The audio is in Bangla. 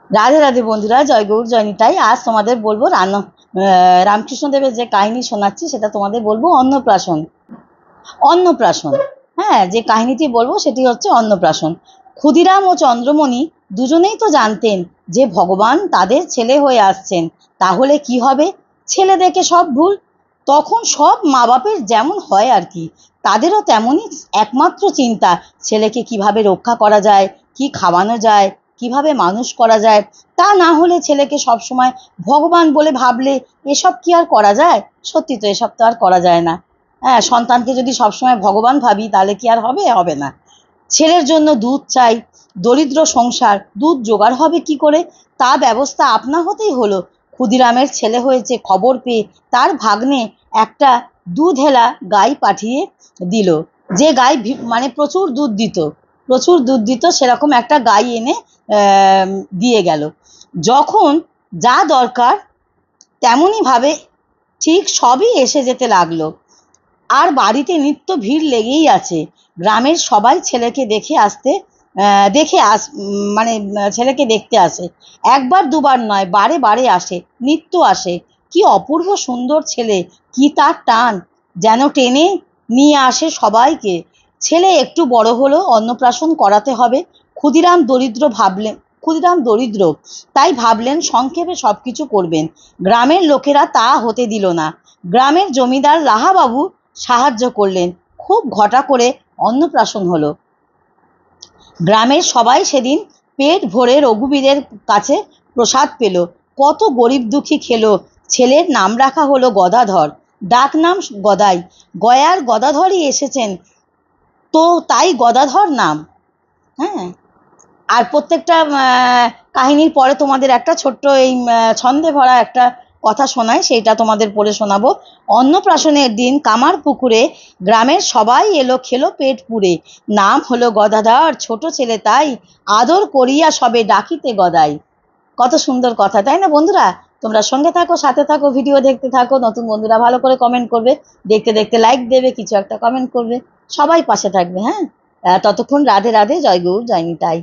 রাধে রাধে বন্ধুরা, জয় গৌর জয় নিতাই। আজ তোমাদের বলবো রামকৃষ্ণদেবের যে কাহিনী শোনাচ্ছি সেটা তোমাদের বলবো অন্নপ্রাশন। অন্নপ্রাশন, হ্যাঁ, যে কাহিনীটি বলবো সেটি হচ্ছে অন্নপ্রাশন। ক্ষুদিরাম ও চন্দ্রমণি দুজনেই তো জানতেন যে ভগবান তাদের ছেলে হয়ে আসছেন, তাহলে কি হবে? ছেলে দেখে সব ভুল। তখন সব মা বাপের যেমন হয় আর কি, তাদেরও তেমনই একমাত্র চিন্তা, ছেলেকে কিভাবে রক্ষা করা যায়, কি খাওয়ানো যায়, কিভাবে মানুষ করা যায়। তা না হলে ছেলেকে সবসময় ভগবান বলে ভাবলে এসব কি আর করা যায়? সত্যি তো, এসব তো আর করা যায় না। হ্যাঁ, সন্তানকে যদি সবসময় ভগবান ভাবি তাহলে কি আর হবে? হবে না। ছেলের জন্য দুধ চাই, দরিদ্র সংসার, দুধ জোগাড় হবে কি করে? তা ব্যবস্থা আপনা হতেই হলো। ক্ষুদিরামের ছেলে হয়েছে খবর পেয়ে তার ভাগ্নে একটা দুধেলা গাই পাঠিয়ে দিল। যে গাই মানে প্রচুর দুধ দিত, প্রচুর দুধ দিত, সেরকম একটা গাই এনে দিয়ে গেল। যখন যা দরকার তেমনই ভাবে ঠিক সবই এসে যেতে লাগলো। আর বাড়িতে নিত্য ভিড় লেগেই আছে। গ্রামের সবাই ছেলেকে দেখে আসতে মানে ছেলেকে দেখতে আসে। একবার দুবার নয়, বারে বারে আসে, নিত্য আসে। কি অপূর্ব সুন্দর ছেলে, কি তার টান, যেন টেনে নিয়ে আসে সবাইকে। ছেলে একটু বড় হলো, অন্নপ্রাশন করাতে হবে। ক্ষুদিরাম দরিদ্র, তাই ভাবলেন সংক্ষেপে সবকিছু করবেন। গ্রামের লোকেরা তা হতে দিল না। গ্রামের জমিদার রাহাবাবু সাহায্য করলেন। খুব ঘটা করে অন্নপ্রাশন হলো। গ্রামের সবাই সেদিন পেট ভরে রঘুবীরের কাছে প্রসাদ পেল। কত গরিব দুঃখী খেলো। ছেলের নাম রাখা হলো গদাধর, ডাক নাম গদাই। গয়ার গদাধরই এসেছেন, তো তাই গদাধর নাম। হ্যাঁ, আর প্রত্যেকটা কাহিনীর পরে তোমাদের একটা ছোট্ট এই ছন্দে ভরা একটা কথা শোনাই, সেইটা তোমাদের পড়ে শোনাবো। অন্নপ্রাশনের দিন কামার পুকুরে গ্রামের সবাই এলো, খেলো পেট পুরে। নাম হলো গদাধর, ছোট ছেলে তাই, আদর করিয়া সবে ডাকিতে গদাই। কত সুন্দর কথা, তাই না বন্ধুরা? তোমরা সঙ্গে থাকো, সাথে থাকো, ভিডিও দেখতে থাকো। নতুন বন্ধুরা ভালো করে কমেন্ট করবে, দেখতে দেখতে লাইক দেবে, কিছু একটা কমেন্ট করবে, সবাই পাশে থাকবে। হ্যাঁ, ততক্ষণ রাধে রাধে, জয় গৌর জয় নিতাই।